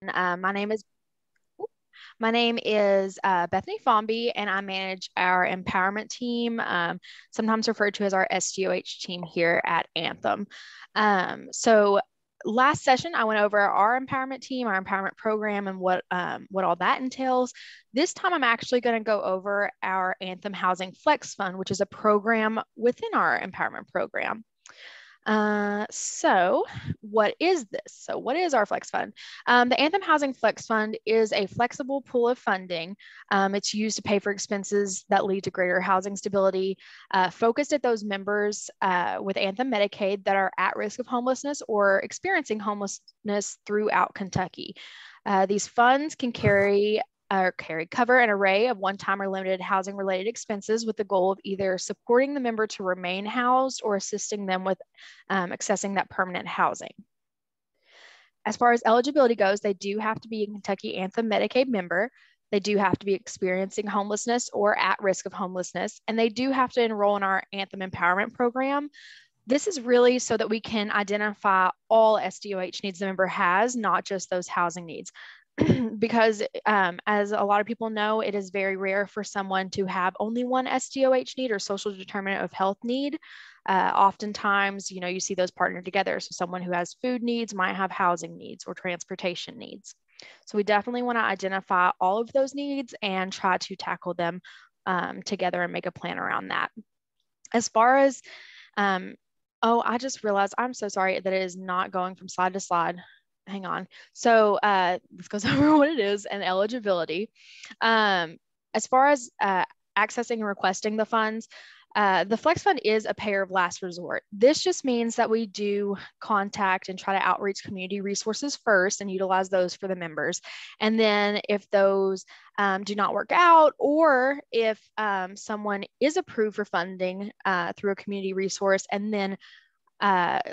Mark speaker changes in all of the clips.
Speaker 1: My name is Bethany Fomby, and I manage our empowerment team, sometimes referred to as our SDOH team here at Anthem. So last session, I went over our empowerment team, our empowerment program, and what all that entails. This time, I'm actually going to go over our Anthem Housing Flex Fund, which is a program within our empowerment program. So what is this? So what is our Flex Fund? The Anthem Housing Flex Fund is a flexible pool of funding. It's used to pay for expenses that lead to greater housing stability, focused at those members with Anthem Medicaid that are at risk of homelessness or experiencing homelessness throughout Kentucky. These funds can cover an array of one-time or limited housing-related expenses with the goal of either supporting the member to remain housed or assisting them with accessing that permanent housing. As far as eligibility goes, they do have to be a Kentucky Anthem Medicaid member. They do have to be experiencing homelessness or at risk of homelessness, and they do have to enroll in our Anthem Empowerment Program. This is really so that we can identify all SDOH needs the member has, not just those housing needs. Because as a lot of people know, it is very rare for someone to have only one SDOH need or social determinant of health need. Oftentimes, you see those partnered together. So someone who has food needs might have housing needs or transportation needs. So we definitely want to identify all of those needs and try to tackle them together and make a plan around that. As far as, I just realized, I'm so sorry that it is not going from slide to slide. Hang on. So this goes over what it is and eligibility. As far as accessing and requesting the funds, the Flex Fund is a payer of last resort. This just means that we do contact and try to outreach community resources first and utilize those for the members. And then if those do not work out, or if someone is approved for funding through a community resource and then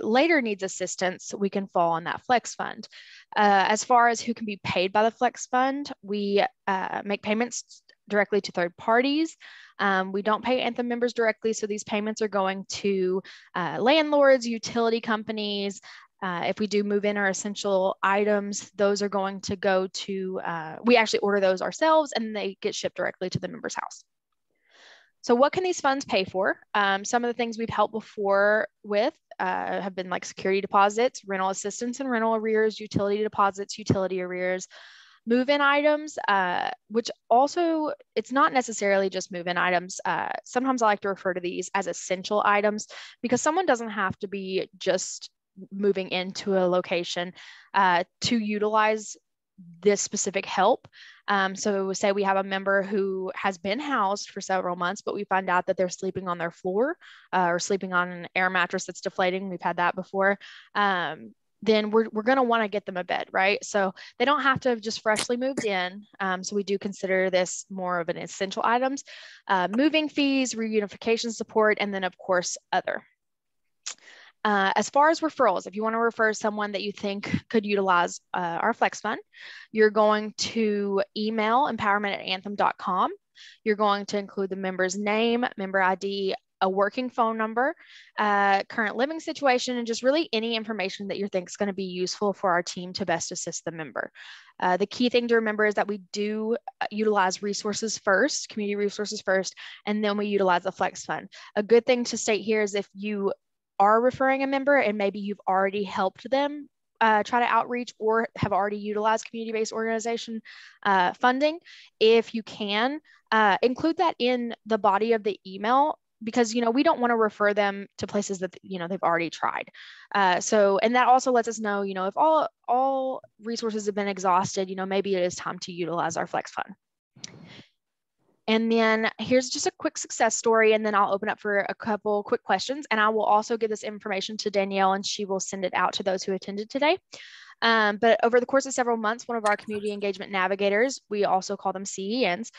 Speaker 1: later needs assistance, we can fall on that Flex Fund. As far as who can be paid by the Flex Fund, we make payments directly to third parties. We don't pay Anthem members directly, so these payments are going to landlords, utility companies. If we do move in our essential items, those are going to go to, we actually order those ourselves and they get shipped directly to the member's house. So what can these funds pay for? Some of the things we've helped before with have been like security deposits, rental assistance and rental arrears, utility deposits, utility arrears, move-in items, which also, it's not necessarily just move-in items. Sometimes I like to refer to these as essential items because someone doesn't have to be just moving into a location to utilize this specific help. So say we have a member who has been housed for several months, but we find out that they're sleeping on their floor or sleeping on an air mattress that's deflating. We've had that before. Then we're going to want to get them a bed, right? So they don't have to have just freshly moved in. So we do consider this more of an essential items, moving fees, reunification support, and then of course, other. As far as referrals, if you want to refer someone that you think could utilize our Flex Fund, you're going to email empowerment@anthem.com. You're going to include the member's name, member ID, a working phone number, current living situation, and just really any information that you think is going to be useful for our team to best assist the member. The key thing to remember is that we do utilize resources first, community resources first, and then we utilize the Flex Fund. A good thing to state here is if you are referring a member and maybe you've already helped them try to outreach or have already utilized community-based organization funding, if you can, include that in the body of the email because, we don't want to refer them to places that, they've already tried. And that also lets us know, if all resources have been exhausted, maybe it is time to utilize our Flex Fund. And then here's just a quick success story, and then I'll open up for a couple quick questions. And I will also give this information to Danielle, and she will send it out to those who attended today. But over the course of several months, one of our community engagement navigators, we also call them CENs,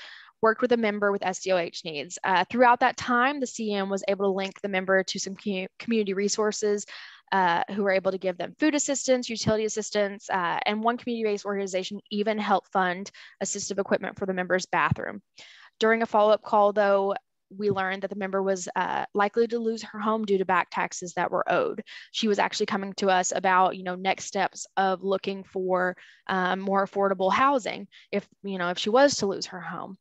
Speaker 1: worked with a member with SDOH needs. Throughout that time, the CEN was able to link the member to some community resources who were able to give them food assistance, utility assistance, and one community-based organization even helped fund assistive equipment for the member's bathroom. During a follow-up call, though, we learned that the member was likely to lose her home due to back taxes that were owed. She was actually coming to us about, next steps of looking for more affordable housing if she was to lose her home.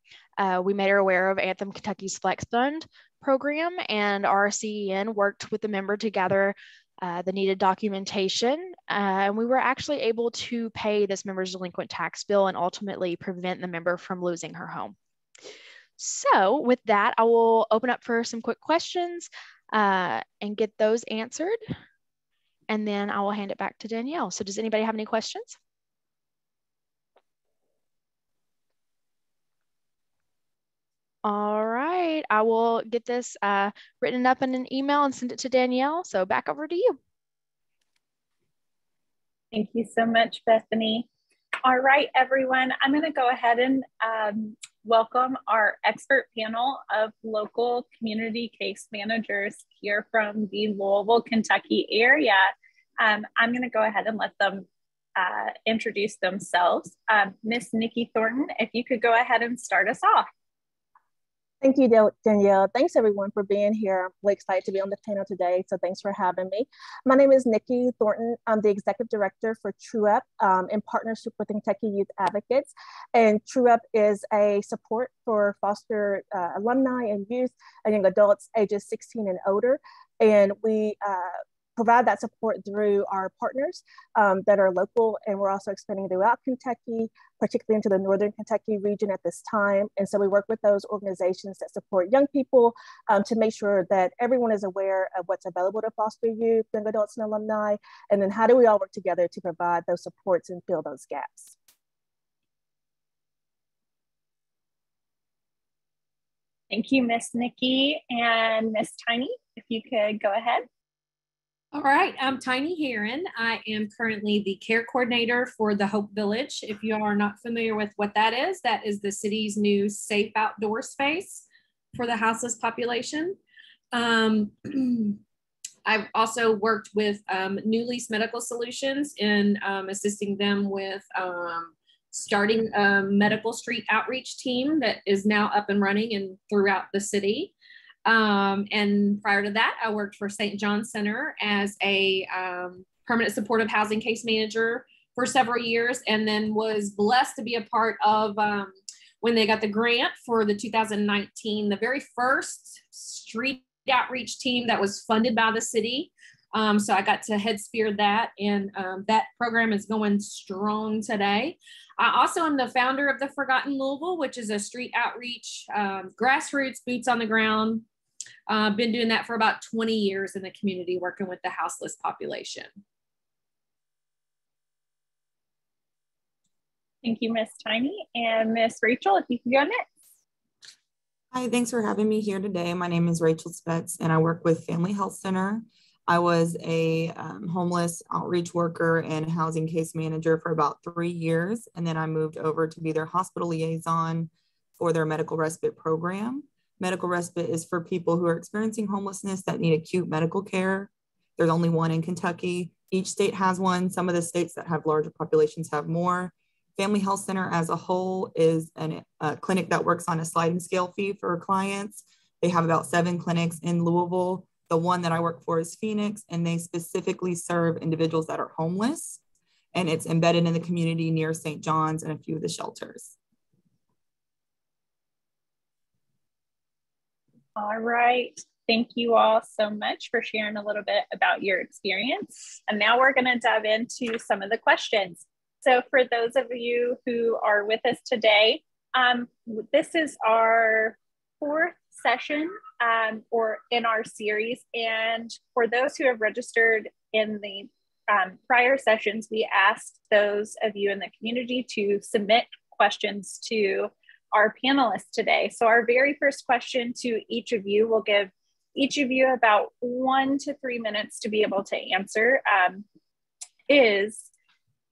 Speaker 1: We made her aware of Anthem Kentucky's Flex Fund program, and our CEN worked with the member to gather the needed documentation, and we were actually able to pay this member's delinquent tax bill and ultimately prevent the member from losing her home. So with that, I will open up for some quick questions and get those answered, and then I will hand it back to Danielle. So does anybody have any questions? All right, I will get this written up in an email and send it to Danielle. So back over to you.
Speaker 2: Thank you so much, Bethany. All right, everyone, I'm going to go ahead and welcome our expert panel of local community case managers here from the Louisville, Kentucky area. I'm going to go ahead and let them introduce themselves. Miss Nikki Thornton, if you could go ahead and start us off.
Speaker 3: Thank you, Danielle. Thanks everyone for being here. I'm really excited to be on the panel today, so thanks for having me. My name is Nikki Thornton. I'm the Executive Director for TrueUp in partnership with Kentucky Youth Advocates. And TrueUp is a support for foster alumni and youth and young adults ages 16 and older. And we provide that support through our partners that are local, and we're also expanding throughout Kentucky, particularly into the Northern Kentucky region at this time. And so we work with those organizations that support young people to make sure that everyone is aware of what's available to foster youth, young adults, and alumni, and then how do we all work together to provide those supports and fill those gaps.
Speaker 2: Thank you, Miss Nikki. And Miss Tiny, if you could go ahead.
Speaker 4: All right, I'm Tiny Herron. I am currently the care coordinator for the Hope Village. If you are not familiar with what that is the city's new safe outdoor space for the houseless population. I've also worked with Nulease Medical Solutions in assisting them with starting a medical street outreach team that is now up and running and throughout the city. And prior to that, I worked for St. John's Center as a permanent supportive housing case manager for several years, and then was blessed to be a part of when they got the grant for the 2019, the very first street outreach team that was funded by the city. So I got to head spear that, and that program is going strong today. I also am the founder of the Forgotten Louisville, which is a street outreach, grassroots, boots on the ground. Been doing that for about 20 years in the community, working with the houseless population.
Speaker 2: Thank you, Miss Tiny. And Miss Rachel, if you can go next.
Speaker 5: Hi, thanks for having me here today. My name is Rachel Spetz, and I work with Family Health Center. I was a homeless outreach worker and housing case manager for about 3 years, and then I moved over to be their hospital liaison for their medical respite program. Medical respite is for people who are experiencing homelessness that need acute medical care. There's only one in Kentucky. Each state has one. Some of the states that have larger populations have more. Family Health Center as a whole is a clinic that works on a sliding scale fee for clients. They have about 7 clinics in Louisville. The one that I work for is Phoenix, and they specifically serve individuals that are homeless. And it's embedded in the community near St. John's and a few of the shelters.
Speaker 2: All right. Thank you all so much for sharing a little bit about your experience. And now we're going to dive into some of the questions. So for those of you who are with us today, this is our 4th session or in our series. And for those who have registered in the prior sessions, we asked those of you in the community to submit questions to our panelists today. So our very first question to each of you, will give each of you about 1 to 3 minutes to be able to answer, is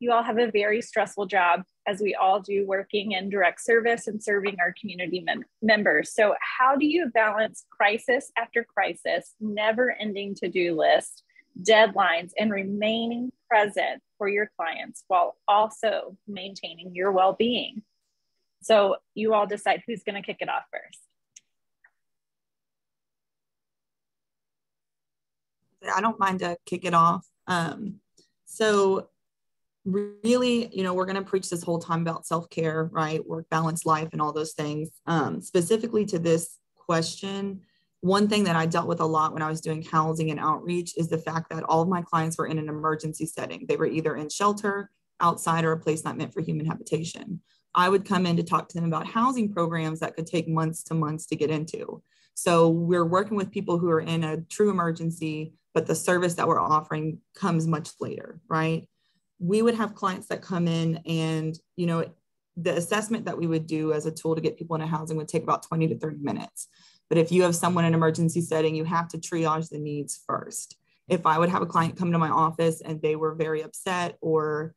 Speaker 2: you all have a very stressful job, as we all do, working in direct service and serving our community members. So how do you balance crisis after crisis, never-ending to-do list, deadlines, and remaining present for your clients while also maintaining your well-being? So you all decide who's going to kick it off first.
Speaker 5: I don't mind to kick it off. So really, we're going to preach this whole time about self-care, right? Work, balance, life, and all those things. Specifically to this question, one thing that I dealt with a lot when I was doing housing and outreach is the fact that all of my clients were in an emergency setting. They were either in shelter, outside, or a place not meant for human habitation. I would come in to talk to them about housing programs that could take months to get into. So we're working with people who are in a true emergency, but the service that we're offering comes much later, right? We would have clients that come in and, the assessment that we would do as a tool to get people into housing would take about 20 to 30 minutes. But if you have someone in an emergency setting, you have to triage the needs first. If I would have a client come to my office and they were very upset or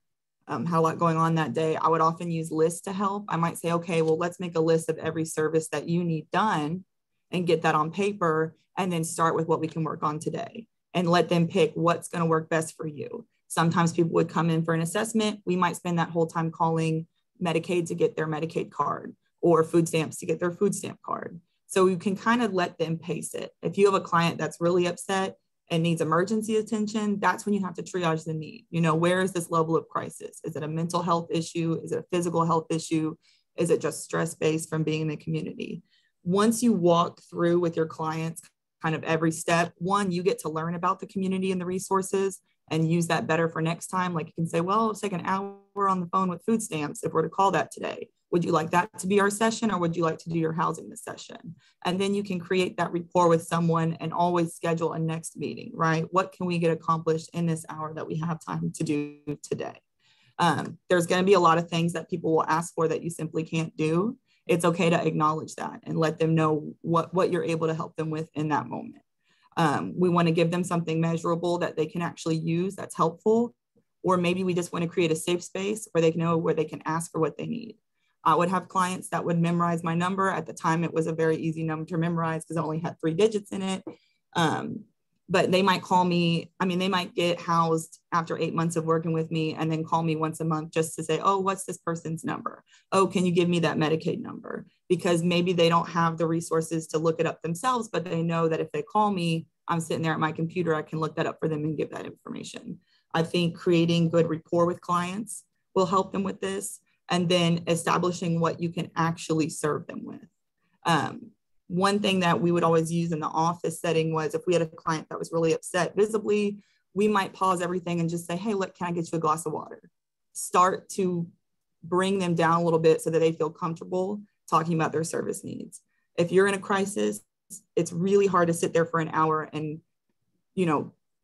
Speaker 5: had a lot going on that day, I would often use lists to help. I might say, okay, well, let's make a list of every service that you need done and get that on paper, and then start with what we can work on today and let them pick what's going to work best for you. Sometimes people would come in for an assessment. We might spend that whole time calling Medicaid to get their Medicaid card or food stamps to get their food stamp card. So you can kind of let them pace it. If you have a client that's really upset and needs emergency attention, that's when you have to triage the need. Where is this level of crisis? Is it a mental health issue? Is it a physical health issue? Is it just stress-based from being in the community? Once you walk through with your clients kind of every step, one, you get to learn about the community and the resources and use that better for next time. Like you can say, well, let's take an hour on the phone with food stamps if we're to call that today. Would you like that to be our session, or would you like to do your housing this session? And then you can create that rapport with someone and always schedule a next meeting, right? What can we get accomplished in this hour that we have time to do today? There's going to be a lot of things that people will ask for that you simply can't do. It's okay to acknowledge that and let them know what you're able to help them with in that moment. We want to give them something measurable that they can actually use that's helpful, or maybe we just want to create a safe space where they know where they can ask for what they need. I would have clients that would memorize my number. At the time, it was a very easy number to memorize because it only had 3 digits in it. But they might call me. They might get housed after 8 months of working with me and then call me once a month just to say, oh, what's this person's number? Oh, can you give me that Medicaid number? Because maybe they don't have the resources to look it up themselves, but they know that if they call me, I'm sitting there at my computer, I can look that up for them and give that information. I think creating good rapport with clients will help them with this. And then establishing what you can actually serve them with. One thing that we would always use in the office setting was if we had a client that was really upset visibly, we might pause everything and just say, hey, look, can I get you a glass of water? Start to bring them down a little bit so that they feel comfortable talking about their service needs. If you're in a crisis, it's really hard to sit there for an hour and,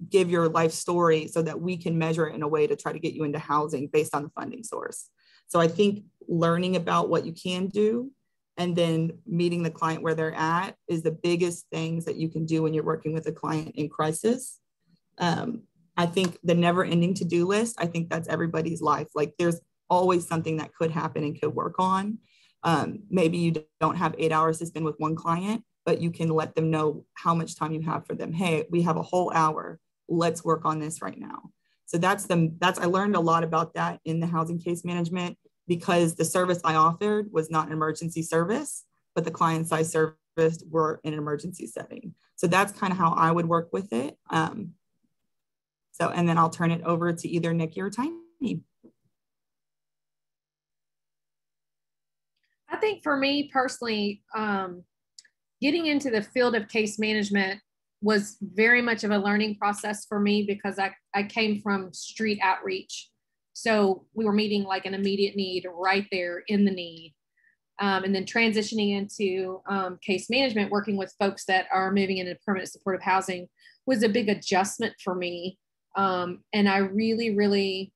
Speaker 5: give your life story so that we can measure it in a way to try to get you into housing based on the funding source. So I think learning about what you can do and then meeting the client where they're at is the biggest things that you can do when you're working with a client in crisis. I think the never ending to-do list, I think that's everybody's life. Like there's always something that could happen and could work on. Maybe you don't have 8 hours to spend with one client, but you can let them know how much time you have for them. Hey, we have a whole hour. Let's work on this right now. So I learned a lot about that in the housing case management because the service I offered was not an emergency service, but the clients I serviced were in an emergency setting. So that's kind of how I would work with it. And then I'll turn it over to either Nikki or Tiny.
Speaker 4: I think for me personally, getting into the field of case management was very much of a learning process for me because I came from street outreach. So we were meeting like an immediate need right there in the need. And then transitioning into case management, working with folks that are moving into permanent supportive housing was a big adjustment for me. And I really, really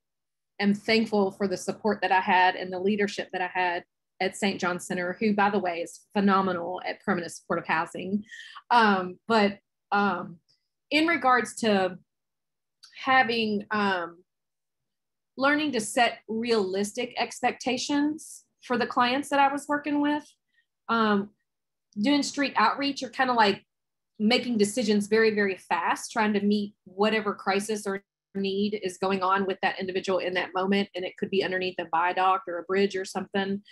Speaker 4: am thankful for the support that I had and the leadership that I had at St. John Center, who, by the way, is phenomenal at permanent supportive housing. But in regards to having, learning to set realistic expectations for the clients that I was working with, doing street outreach, you're kind of like making decisions very, very fast, trying to meet whatever crisis or need is going on with that individual in that moment. And it could be underneath a viaduct or a bridge or something.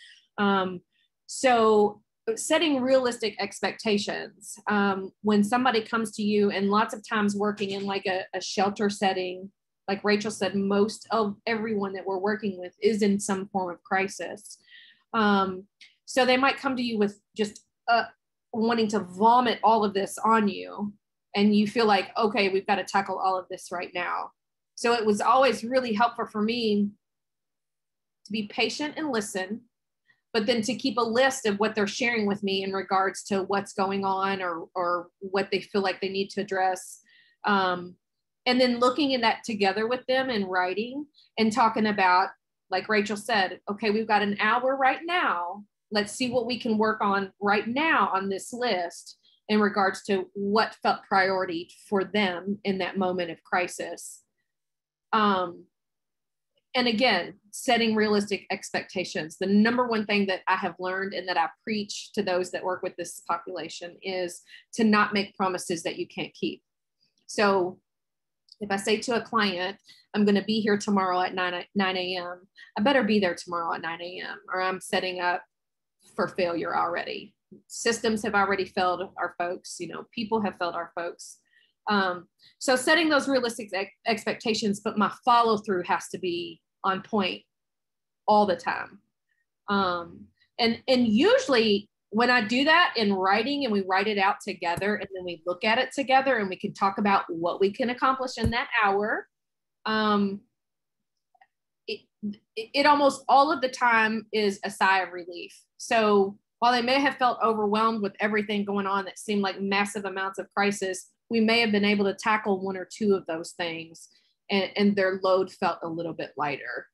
Speaker 4: So setting realistic expectations. When somebody comes to you, and lots of times working in like a shelter setting, like Rachel said, most of everyone that we're working with is in some form of crisis. So they might come to you with just wanting to vomit all of this on you, and you feel like, okay, we've got to tackle all of this right now. So it was always really helpful for me to be patient and listen, but then to keep a list of what they're sharing with me in regards to what's going on, or what they feel like they need to address. And then looking at that together with them and writing and talking about, like Rachel said, okay, we've got an hour right now. Let's see what we can work on right now on this list in regards to what felt priority for them in that moment of crisis. And again, setting realistic expectations. The number one thing that I have learned and that I preach to those that work with this population is to not make promises that you can't keep. So if I say to a client, I'm going to be here tomorrow at 9 a.m., I better be there tomorrow at 9 a.m. or I'm setting up for failure already. Systems have already failed our folks, people have failed our folks. So setting those realistic expectations, but my follow through has to be on point all the time. And usually when I do that in writing and we write it out together and then we look at it together and we can talk about what we can accomplish in that hour, it almost all of the time is a sigh of relief. So while they may have felt overwhelmed with everything going on that seemed like massive amounts of crisis, we may have been able to tackle one or two of those things, and their load felt a little bit lighter.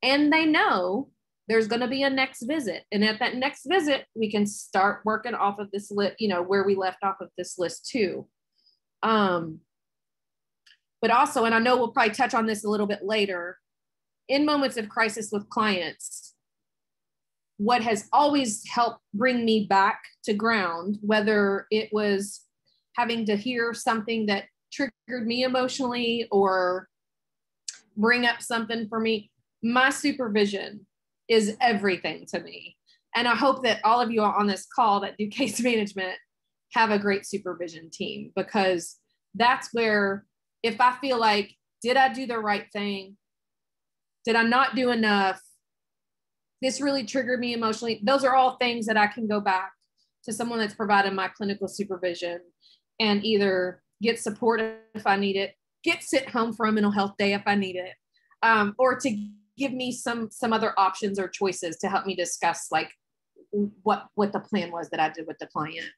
Speaker 4: And they know there's going to be a next visit. And at that next visit, we can start working off of this list, where we left off of this list too. But also, and I know we'll probably touch on this a little bit later, in moments of crisis with clients, what has always helped bring me back to ground, whether it was having to hear something that triggered me emotionally or bring up something for me, my supervision is everything to me. And I hope that all of you on this call that do case management have a great supervision team, because that's where, if I feel like, did I do the right thing? Did I not do enough? This really triggered me emotionally. Those are all things that I can go back to someone that's provided my clinical supervision and either get support if I need it, get sent home for a mental health day if I need it, or to give me some other options or choices to help me discuss like what the plan was that I did with the client.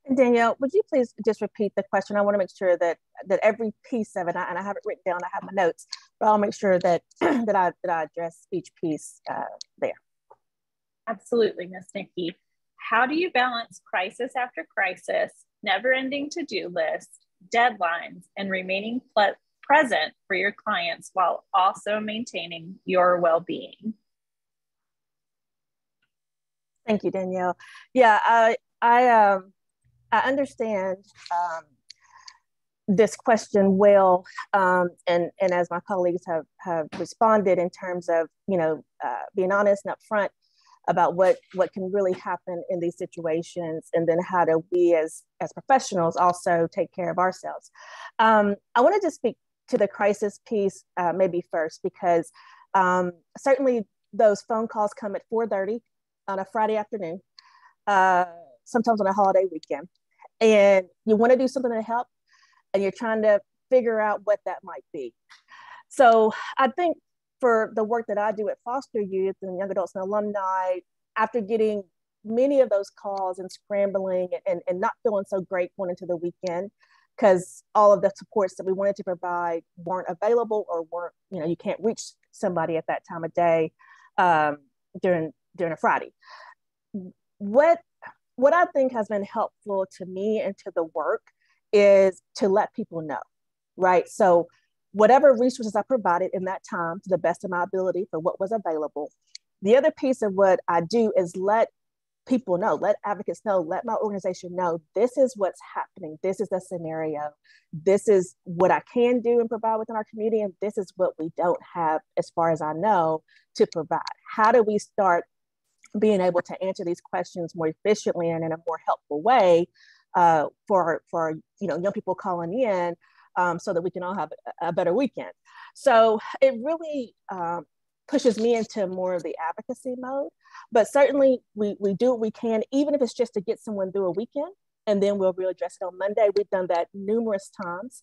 Speaker 3: And Danielle, would you please just repeat the question? I want to make sure that every piece of it, and I have it written down, I have my notes, but I'll make sure that I address each piece there.
Speaker 2: Absolutely, Ms. Nikki. How do you balance crisis after crisis, never-ending to-do list, deadlines, and remaining present for your clients while also maintaining your well-being?
Speaker 3: Thank you, Danielle. Yeah, I understand this question well, and as my colleagues have responded in terms of being honest and upfront about what can really happen in these situations, and then how do we as professionals also take care of ourselves. I wanted to speak to the crisis piece maybe first, because certainly those phone calls come at 4:30 on a Friday afternoon, sometimes on a holiday weekend, and you want to do something to help, and you're trying to figure out what that might be. So I think for the work that I do at foster youth and young adults and alumni, after getting many of those calls and scrambling and not feeling so great going into the weekend, because all of the supports that we wanted to provide weren't available, or weren't, you can't reach somebody at that time of day during a Friday. What I think has been helpful to me and to the work is to let people know, right? So whatever resources I provided in that time to the best of my ability for what was available. The other piece of what I do is let people know, let advocates know, let my organization know, this is what's happening. This is the scenario. This is what I can do and provide within our community. And this is what we don't have, as far as I know, to provide. How do we start being able to answer these questions more efficiently and in a more helpful way for young people calling in, so that we can all have a better weekend. So it really pushes me into more of the advocacy mode. But certainly we do what we can, even if it's just to get someone through a weekend, and then we'll readdress it on Monday. We've done that numerous times.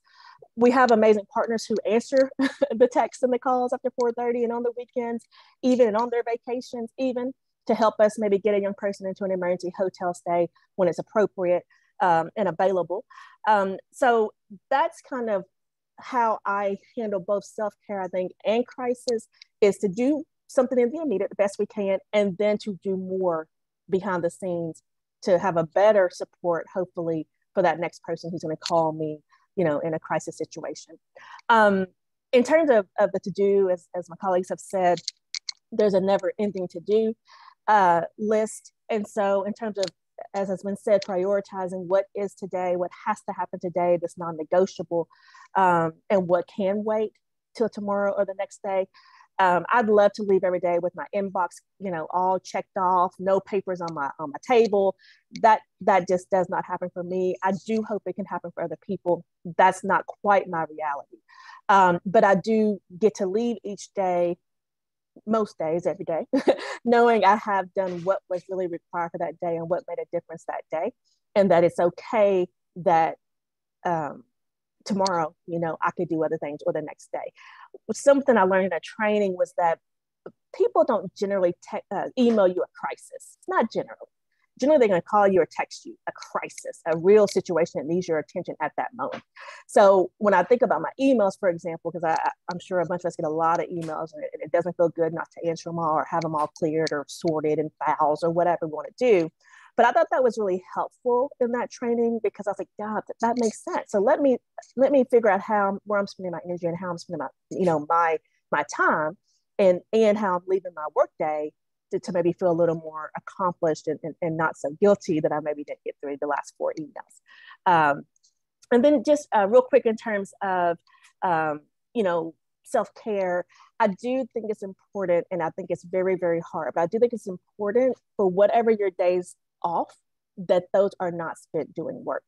Speaker 3: We have amazing partners who answer the texts and the calls after 4:30 and on the weekends, even and on their vacations, even to help us maybe get a young person into an emergency hotel stay when it's appropriate and available. So that's kind of how I handle both self-care, I think, and crisis, is to do something in the immediate the best we can, and then to do more behind the scenes to have a better support, hopefully, for that next person who's going to call me, in a crisis situation. In terms of the to-do, as my colleagues have said, there's a never-ending to-do list. And so in terms of, as has been said, prioritizing what is today, what has to happen today that's non-negotiable, and what can wait till tomorrow or the next day. I'd love to leave every day with my inbox, all checked off, no papers on my table. That just does not happen for me. I do hope it can happen for other people. That's not quite my reality. But I do get to leave each day, most days, every day, knowing I have done what was really required for that day and what made a difference that day, and that it's okay that tomorrow, I could do other things, or the next day. Something I learned in a training was that people don't generally email you a crisis. It's not generally. Generally, they're going to call you or text you a crisis, a real situation that needs your attention at that moment. So when I think about my emails, for example, because I'm sure a bunch of us get a lot of emails, and it doesn't feel good not to answer them all or have them all cleared or sorted in files or whatever we want to do. But I thought that was really helpful in that training, because I was like, God, that makes sense. So let me figure out where I'm spending my energy and how I'm spending my time, and how I'm leaving my workday to maybe feel a little more accomplished and not so guilty that I maybe didn't get through the last 4 emails. And then just real quick in terms of, self-care, I do think it's important, and I think it's very, very hard, but I do think it's important for whatever your days off, that those are not spent doing work.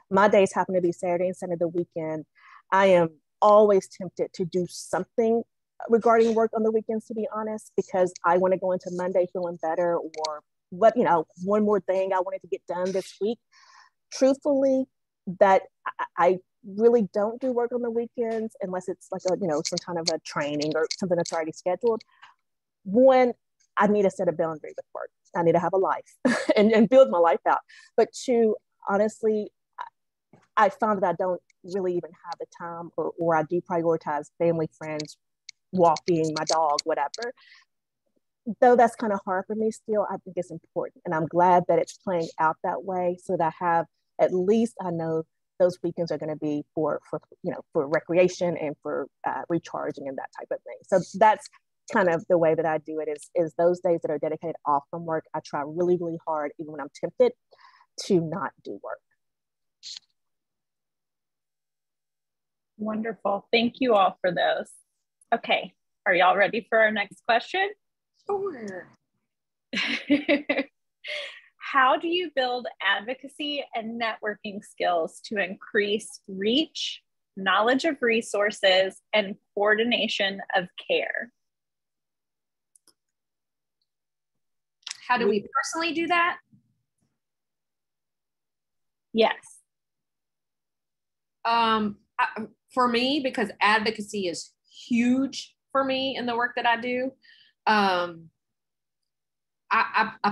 Speaker 3: My days happen to be Saturday and Sunday, the weekend. I am always tempted to do something regarding work on the weekends, to be honest, because I want to go into Monday feeling better, or one more thing I wanted to get done this week. Truthfully, that I really don't do work on the weekends unless it's like some kind of a training or something that's already scheduled. One, I need to set a boundary with work. I need to have a life and build my life out. But two, honestly, I found that I don't really even have the time, or I do prioritize family, friends, walking, my dog, whatever. Though that's kind of hard for me still, I think it's important. And I'm glad that it's playing out that way, so that I have, at least I know those weekends are going to be for recreation and for recharging and that type of thing. So that's kind of the way that I do it, is those days that are dedicated off from work, I try really, really hard, even when I'm tempted, to not do work.
Speaker 2: Wonderful. Thank you all for those. Okay, are y'all ready for our next question?
Speaker 4: Sure.
Speaker 2: How do you build advocacy and networking skills to increase reach, knowledge of resources, and coordination of care?
Speaker 4: How do we personally do that?
Speaker 2: Yes.
Speaker 4: For me, because advocacy is huge for me in the work that I do, I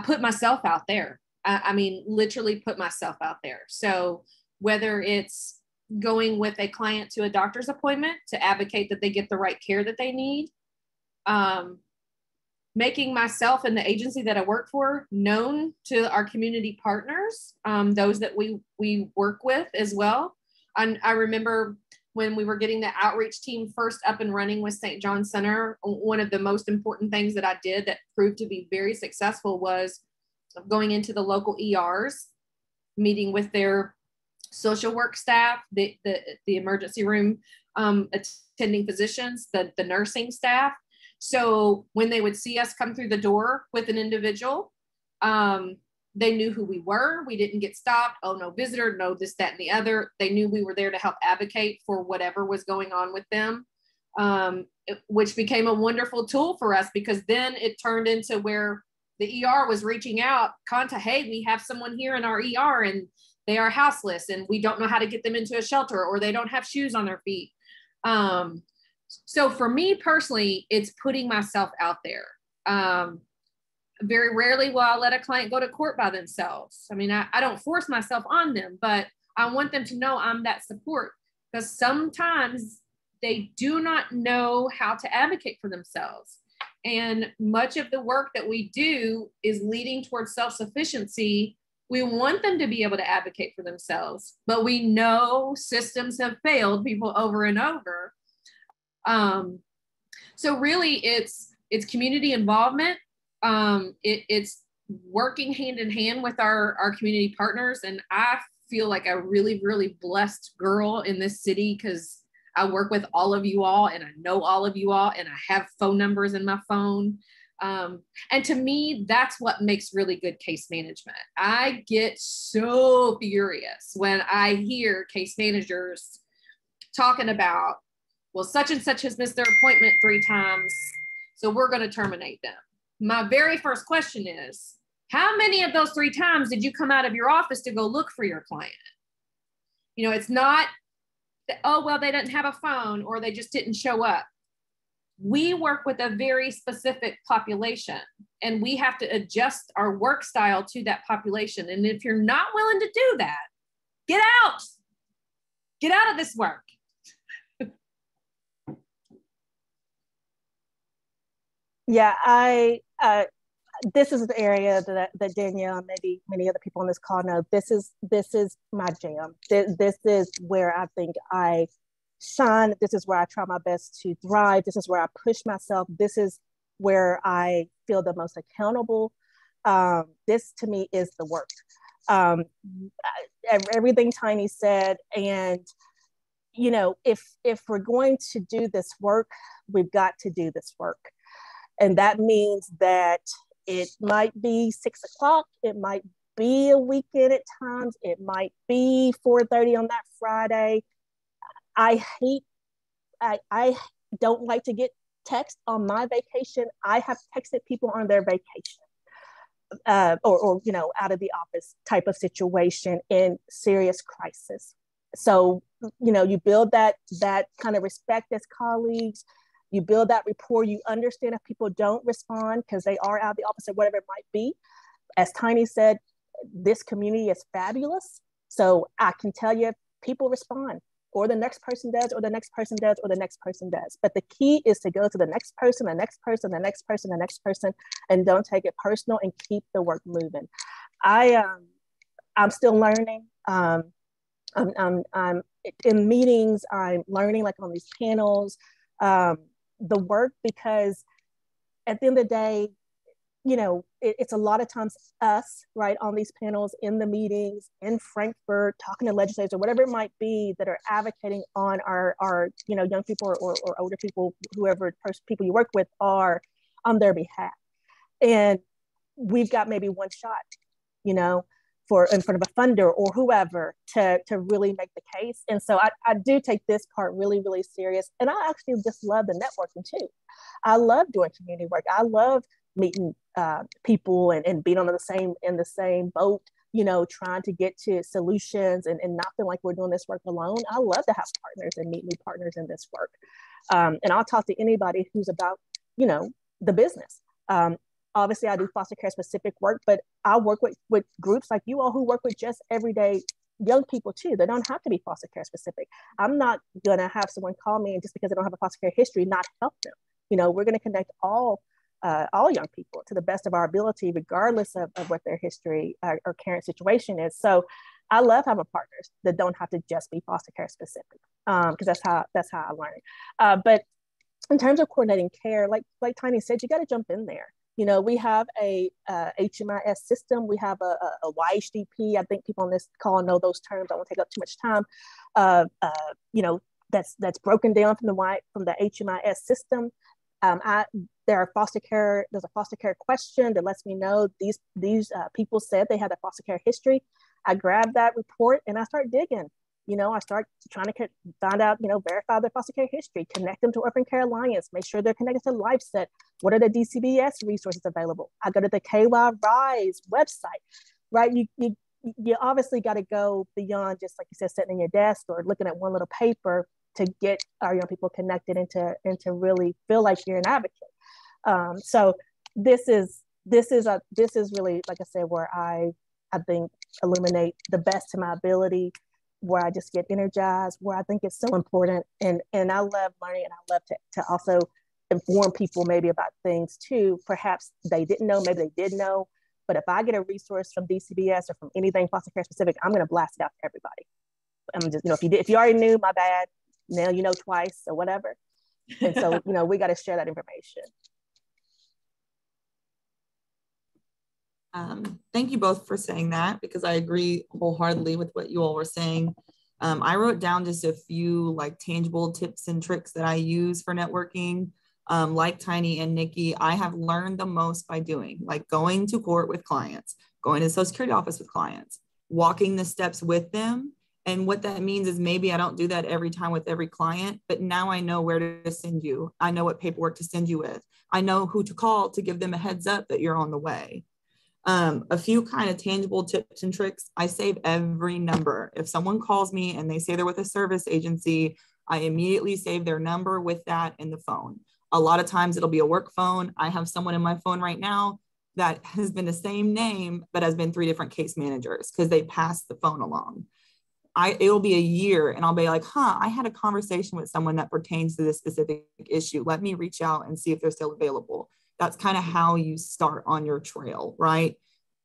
Speaker 4: put myself out there. I mean, literally put myself out there. So whether it's going with a client to a doctor's appointment to advocate that they get the right care that they need, making myself and the agency that I work for known to our community partners, those that we work with as well. I remember when we were getting the outreach team first up and running with St. John Center, one of the most important things that I did that proved to be very successful was going into the local ERs, meeting with their social work staff, the emergency room attending physicians, the nursing staff, So when they would see us come through the door with an individual, they knew who we were. We didn't get stopped. Oh, no visitor, no this, that, and the other. They knew we were there to help advocate for whatever was going on with them, which became a wonderful tool for us, because then it turned into where the ER was reaching out, hey, we have someone here in our ER and they are houseless and we don't know how to get them into a shelter, or they don't have shoes on their feet. So for me personally, it's putting myself out there. Very rarely will I let a client go to court by themselves. I mean, I don't force myself on them, but I want them to know I'm that support, because sometimes they do not know how to advocate for themselves. And much of the work that we do is leading towards self-sufficiency. We want them to be able to advocate for themselves, but we know systems have failed people over and over. So really it's community involvement. It's working hand in hand with our community partners. And I feel like a really, really blessed girl in this city, because I work with all of you all and I know all of you all and I have phone numbers in my phone. And to me, that's what makes really good case management. I get so furious when I hear case managers talking about, well, such and such has missed their appointment 3 times, so we're going to terminate them. My very first question is, how many of those 3 times did you come out of your office to go look for your client? You know, it's not, oh, well, they didn't have a phone or they just didn't show up. We work with a very specific population and we have to adjust our work style to that population. And if you're not willing to do that, get out of this work.
Speaker 3: Yeah, this is an area that Danielle and maybe many other people on this call know. This is my jam. This is where I think I shine. This is where I try my best to thrive. This is where I push myself. This is where I feel the most accountable. This to me is the work. Everything Tiny said, and you know, if we're going to do this work, we've got to do this work. And that means that it might be 6 o'clock. It might be a weekend at times. It might be 4:30 on that Friday. I don't like to get text on my vacation. I have texted people on their vacation or you know, out of the office type of situation in serious crisis. So, you know, you build that kind of respect as colleagues. You build that rapport. You understand if people don't respond because they are out of the office or whatever it might be. As Tiny said, this community is fabulous. So I can tell you, people respond, or the next person does, or the next person does, or the next person does. But the key is to go to the next person, the next person, the next person, the next person, and don't take it personal and keep the work moving. I'm still learning. I'm in meetings. I'm learning, like on these panels. The work, because at the end of the day, you know, it's a lot of times us, right, on these panels, in the meetings, in Frankfurt, talking to legislators or whatever it might be, that are advocating on our you know, young people or older people, whoever people you work with are on their behalf. And we've got maybe one shot, you know, in front of a funder or whoever to really make the case. And so I do take this part really, really serious. And I actually just love the networking too. I love doing community work. I love meeting people and being in the same boat, you know, trying to get to solutions and not feel like we're doing this work alone. I love to have partners and meet new partners in this work. And I'll talk to anybody who's about, you know, the business. Obviously, I do foster care specific work, but I work with groups like you all who work with just everyday young people too. They don't have to be foster care specific. I'm not gonna have someone call me and just because they don't have a foster care history, not help them. You know, we're gonna connect all young people to the best of our ability, regardless of what their history or current situation is. So I love having partners that don't have to just be foster care specific, because that's how I learn. But in terms of coordinating care, like Tiny said, you got to jump in there. You know, we have a HMIS system. We have a YHDP. I think people on this call know those terms. I won't take up too much time. You know, that's broken down from the HMIS system. there's a foster care question that lets me know these people said they had a foster care history. I grab that report and I start digging. I start trying to find out, verify their foster care history, connect them to Orphan Care Alliance, make sure they're connected to LifeSet. What are the DCBS resources available? I go to the KY Rise website, right? You obviously got to go beyond just, like you said, sitting in your desk or looking at one little paper to get our young people connected and to really feel like you're an advocate. So this is really, like I said, where I think illuminate the best to my ability, where I just get energized, where I think it's so important. And I love learning, and I love to also inform people maybe about things too. Perhaps they didn't know, maybe they did know, but if I get a resource from DCBS or from anything foster care specific, I'm gonna blast it out to everybody. I'm just, if you already knew, my bad, now you know twice or whatever. And so, we gotta share that information.
Speaker 5: Thank you both for saying that, because I agree wholeheartedly with what you all were saying. I wrote down just a few like tangible tips and tricks that I use for networking. Like Tiny and Nikki, I have learned the most by doing, like going to court with clients, going to the Social Security office with clients, walking the steps with them. And what that means is maybe I don't do that every time with every client, but now I know where to send you. I know what paperwork to send you with. I know who to call to give them a heads up that you're on the way. A few kind of tangible tips and tricks. I save every number. If someone calls me and they say they're with a service agency, I immediately save their number with that in the phone. A lot of times it'll be a work phone. I have someone in my phone right now that has been the same name, but has been 3 different case managers because they passed the phone along. It'll be a year and I'll be like, I had a conversation with someone that pertains to this specific issue. Let me reach out and see if they're still available. That's kind of how you start on your trail, right?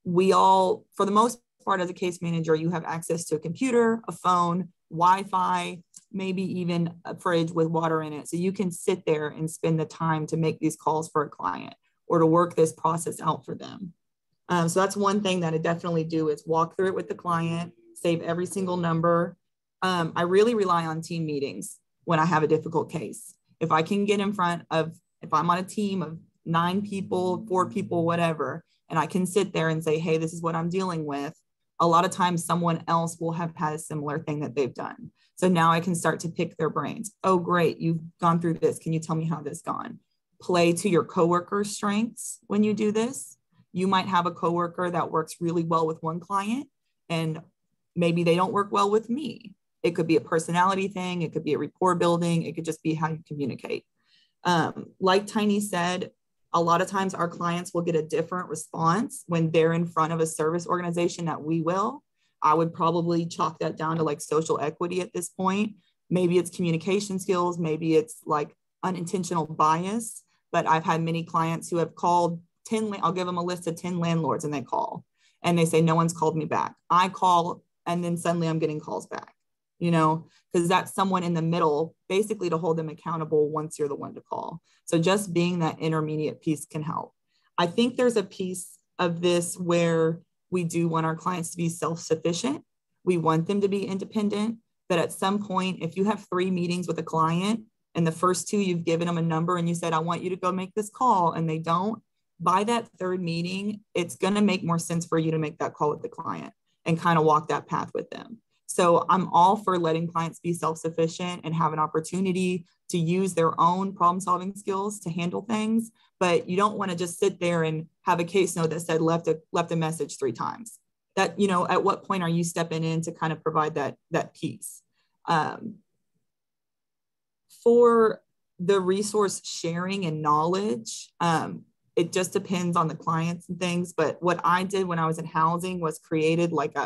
Speaker 5: We all, for the most part, as a case manager, you have access to a computer, a phone, Wi-Fi, maybe even a fridge with water in it. So you can sit there and spend the time to make these calls for a client or to work this process out for them. So that's one thing that I definitely do is walk through it with the client, save every single number. I really rely on team meetings when I have a difficult case. If I can get in front of, if I'm on a team of 9 people, 4 people, whatever, and I can sit there and say, hey, this is what I'm dealing with. A lot of times someone else will have had a similar thing that they've done. So now I can start to pick their brains. Oh, great, you've gone through this. Can you tell me how this gone? Play to your coworker's strengths when you do this. You might have a coworker that works really well with one client and maybe they don't work well with me. It could be a personality thing. It could be a rapport building. It could just be how you communicate. Like Tiny said, a lot of times our clients will get a different response when they're in front of a service organization that we will. I would probably chalk that down to like social equity at this point. Maybe it's communication skills, maybe it's like unintentional bias, but I've had many clients who have called 10, I'll give them a list of 10 landlords and they call and they say, no one's called me back. I call and then suddenly I'm getting calls back, because that's someone in the middle, basically to hold them accountable once you're the one to call. So just being that intermediate piece can help. I think there's a piece of this where we do want our clients to be self-sufficient. We want them to be independent, but at some point, if you have 3 meetings with a client and the first 2 you've given them a number and you said, I want you to go make this call, and they don't, by that 3rd meeting, it's going to make more sense for you to make that call with the client and kind of walk that path with them. So I'm all for letting clients be self-sufficient and have an opportunity to use their own problem-solving skills to handle things, but you don't want to just sit there and have a case note that said left a message 3 times. That, at what point are you stepping in to kind of provide that piece? For the resource sharing and knowledge, it just depends on the clients and things. But what I did when I was in housing was created like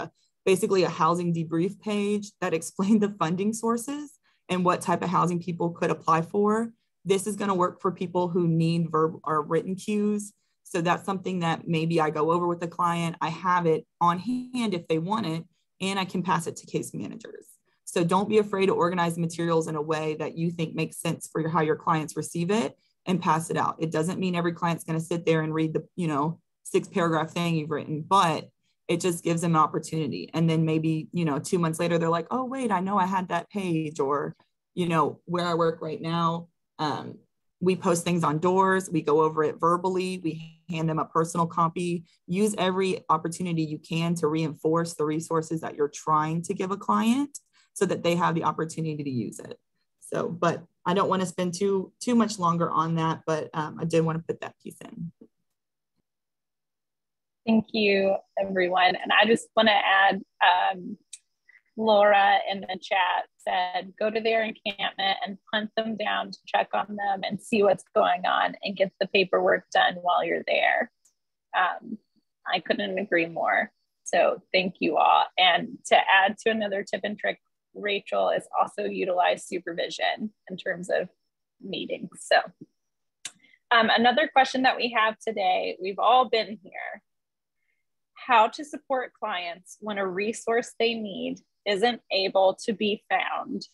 Speaker 5: basically a housing debrief page that explained the funding sources and what type of housing people could apply for. This is going to work for people who need verbal or written cues. So that's something that maybe I go over with the client. I have it on hand if they want it, and I can pass it to case managers. So don't be afraid to organize materials in a way that you think makes sense for how your clients receive it and pass it out. It doesn't mean every client's going to sit there and read the 6-paragraph thing you've written, but it just gives them an opportunity. And then maybe, 2 months later, they're like, oh, wait, I know I had that page, or, where I work right now, We post things on doors. We go over it verbally. We hand them a personal copy. Use every opportunity you can to reinforce the resources that you're trying to give a client so that they have the opportunity to use it. So, but I don't want to spend too much longer on that, but I did want to put that piece in.
Speaker 2: Thank you, everyone. And I just want to add, Laura in the chat said, go to their encampment and hunt them down to check on them and see what's going on and get the paperwork done while you're there. I couldn't agree more. So thank you all. And to add to another tip and trick, Rachel is also utilize supervision in terms of meetings. So another question that we have today, we've all been here. How to support clients when a resource they need isn't able to be found.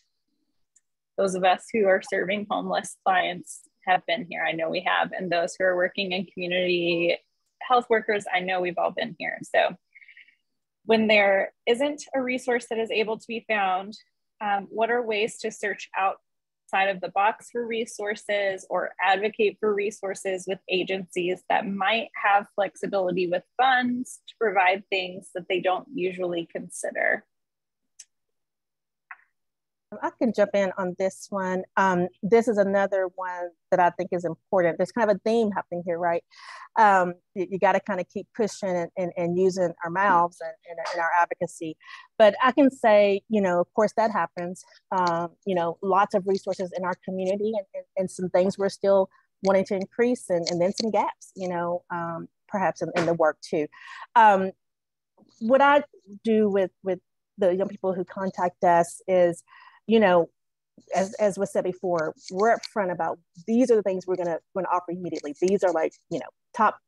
Speaker 2: Those of us who are serving homeless clients have been here. I know we have. And those who are working in community health workers, I know we've all been here. So when there isn't a resource that is able to be found, what are ways to search outside of the box for resources or advocate for resources with agencies that might have flexibility with funds to provide things that they don't usually consider?
Speaker 3: I can jump in on this one. This is another one that I think is important. There's kind of a theme happening here, right? You got to kind of keep pushing and using our mouths and our advocacy. But I can say, you know, of course that happens. You know, lots of resources in our community and some things we're still wanting to increase and then some gaps, you know, perhaps in the work too. What I do with the young people who contact us is, you know, as was said before, we're upfront about these are the things we're gonna offer immediately. These are like, you know, top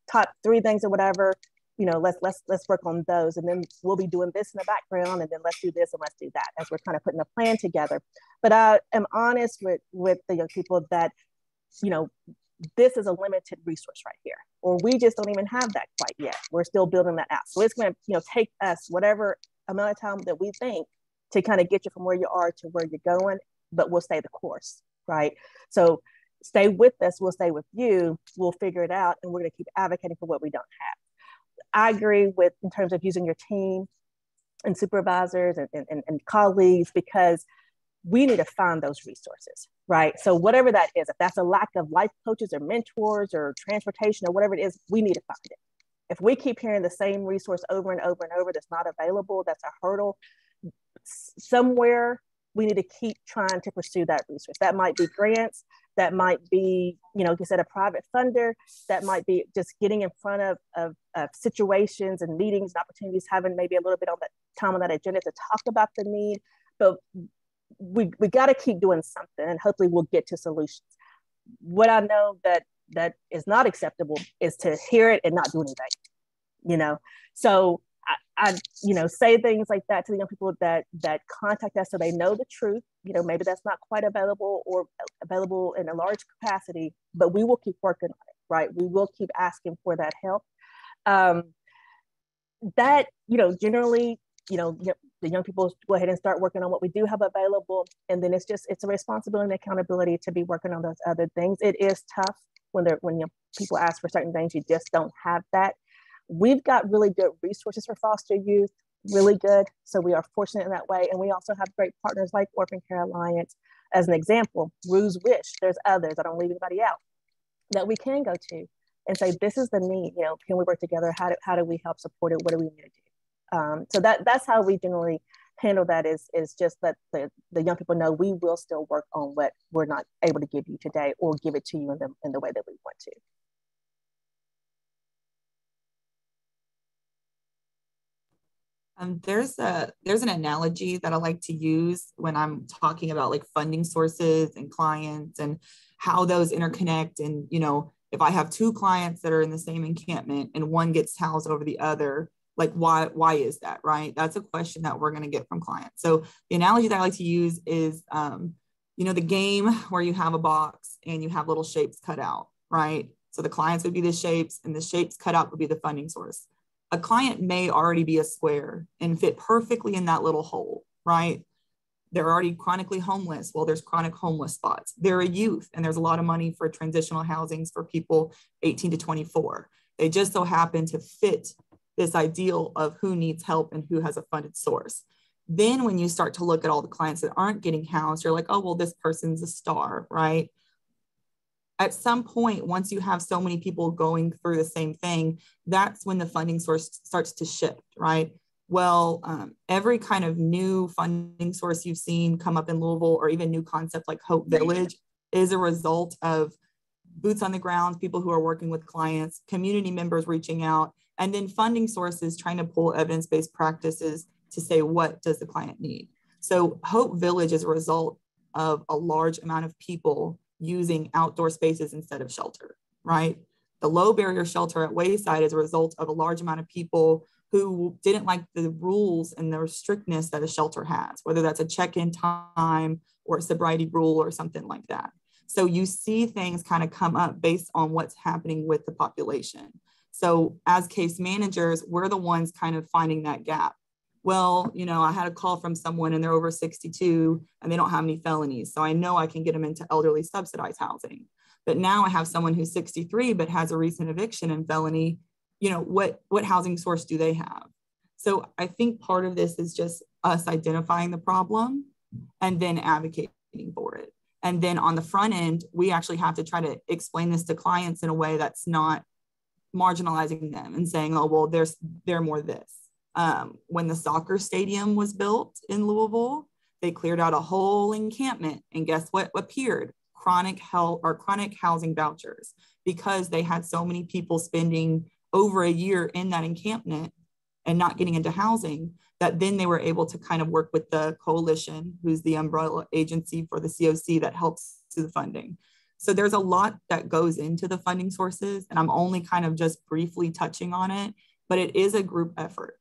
Speaker 3: 3 things or whatever. You know, let's work on those, and then we'll be doing this in the background, and then let's do this and let's do that as we're kind of putting a plan together. But I am honest with the young people that, you know, this is a limited resource right here, or we just don't even have that quite yet. We're still building that out. So it's going to, you know, take us whatever amount of time that we think to kind of get you from where you are to where you're going, but we'll stay the course, right? So stay with us, we'll stay with you, we'll figure it out, and we're gonna keep advocating for what we don't have. I agree with, in terms of using your team and supervisors and colleagues, because we need to find those resources, right? So whatever that is, if that's a lack of life coaches or mentors or transportation or whatever it is, we need to find it. If we keep hearing the same resource over and over and over that's not available, that's a hurdle, somewhere we need to keep trying to pursue that resource. That might be grants, that might be, you know, like you said, a private funder, that might be just getting in front of situations and meetings and opportunities, having maybe a little bit on that time on that agenda to talk about the need. But we got to keep doing something, and hopefully we'll get to solutions. What I know that is not acceptable is to hear it and not do anything, you know. So I you know, say things like that to the young people that contact us so they know the truth. You know, maybe that's not quite available or available in a large capacity, but we will keep working on it, right? We will keep asking for that help. That, you know, generally, you know, the young people go ahead and start working on what we do have available. And then it's a responsibility and accountability to be working on those other things. It is tough when you know, people ask for certain things, you just don't have that. We've got really good resources for foster youth, really good. So we are fortunate in that way. And we also have great partners like Orphan Care Alliance, as an example, Rue's Wish. There's others, I don't leave anybody out, that we can go to and say, this is the need, you know, can we work together? How do we help support it? What do we need to do? So that's how we generally handle that, is just that the young people know we will still work on what we're not able to give you today, or give it to you in the way that we want to.
Speaker 5: There's an analogy that I like to use when I'm talking about like funding sources and clients and how those interconnect. And, you know, if I have 2 clients that are in the same encampment and one gets housed over the other, like why is that, right? That's a question that we're going to get from clients. So the analogy that I like to use is, you know, the game where you have a box and you have little shapes cut out, right? So the clients would be the shapes, and the shapes cut out would be the funding source. A client may already be a square and fit perfectly in that little hole, right? They're already chronically homeless. Well, there's chronic homeless spots. They're a youth, and there's a lot of money for transitional housings for people 18 to 24. They just so happen to fit this ideal of who needs help and who has a funded source. Then when you start to look at all the clients that aren't getting housed, you're like, oh, well, this person's a star, right? At some point, once you have so many people going through the same thing, that's when the funding source starts to shift, right? Well, every kind of new funding source you've seen come up in Louisville, or even new concept like Hope Village, is a result of boots on the ground, people who are working with clients, community members reaching out, and then funding sources trying to pull evidence-based practices to say, what does the client need? So Hope Village is a result of a large amount of people using outdoor spaces instead of shelter, right? The low barrier shelter at Wayside is a result of a large amount of people who didn't like the rules and the strictness that a shelter has, whether that's a check-in time or a sobriety rule or something like that. So you see things kind of come up based on what's happening with the population. So as case managers, we're the ones kind of finding that gap. Well, you know, I had a call from someone and they're over 62 and they don't have any felonies. So I know I can get them into elderly subsidized housing. But now I have someone who's 63 but has a recent eviction and felony. You know, what housing source do they have? So I think part of this is just us identifying the problem and then advocating for it. And then on the front end, we actually have to try to explain this to clients in a way that's not marginalizing them and saying, oh, well, they're more this. When the soccer stadium was built in Louisville, they cleared out a whole encampment. And guess what appeared? Chronic housing vouchers, because they had so many people spending over a year in that encampment and not getting into housing, that then they were able to kind of work with the coalition, who's the umbrella agency for the COC that helps to the funding. So there's a lot that goes into the funding sources, and I'm only kind of just briefly touching on it, but it is a group effort.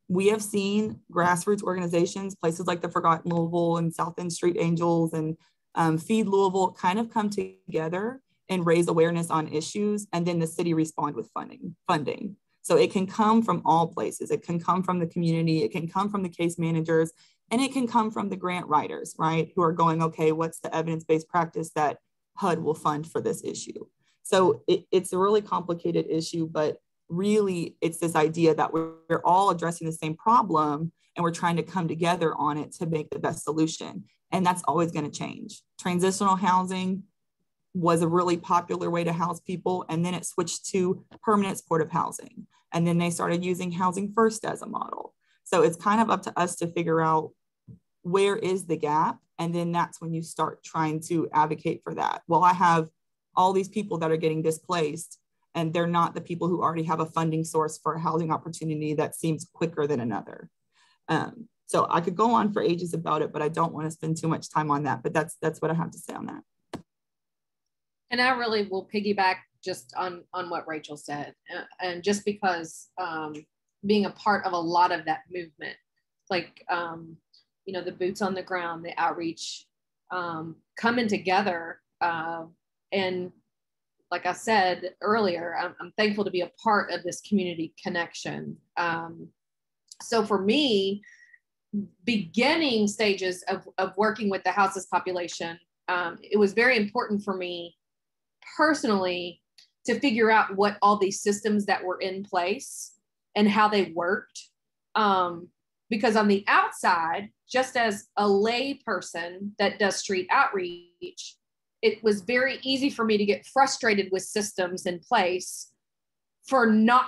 Speaker 5: We have seen grassroots organizations, places like the Forgotten Louisville and South End Street Angels and Feed Louisville, kind of come together and raise awareness on issues, and then the city respond with funding. So it can come from all places. It can come from the community, it can come from the case managers, and it can come from the grant writers, right? Who are going, okay, what's the evidence-based practice that HUD will fund for this issue? So it's a really complicated issue, but really it's this idea that we're all addressing the same problem and we're trying to come together on it to make the best solution. And that's always going to change. Transitional housing was a really popular way to house people, and then it switched to permanent supportive housing. And then they started using Housing First as a model. So it's kind of up to us to figure out where is the gap. And then that's when you start trying to advocate for that. Well, I have all these people that are getting displaced, and they're not the people who already have a funding source for a housing opportunity that seems quicker than another. So I could go on for ages about it, but I don't want to spend too much time on that. But that's what I have to say on that.
Speaker 4: And I really will piggyback just on what Rachel said. And just because being a part of a lot of that movement, like, you know, the boots on the ground, the outreach, coming together. And like I said earlier, I'm thankful to be a part of this community connection. So for me, beginning stages of working with the houseless population, it was very important for me personally to figure out what all these systems that were in place and how they worked. Because on the outside, just as a lay person that does street outreach, it was very easy for me to get frustrated with systems in place for not,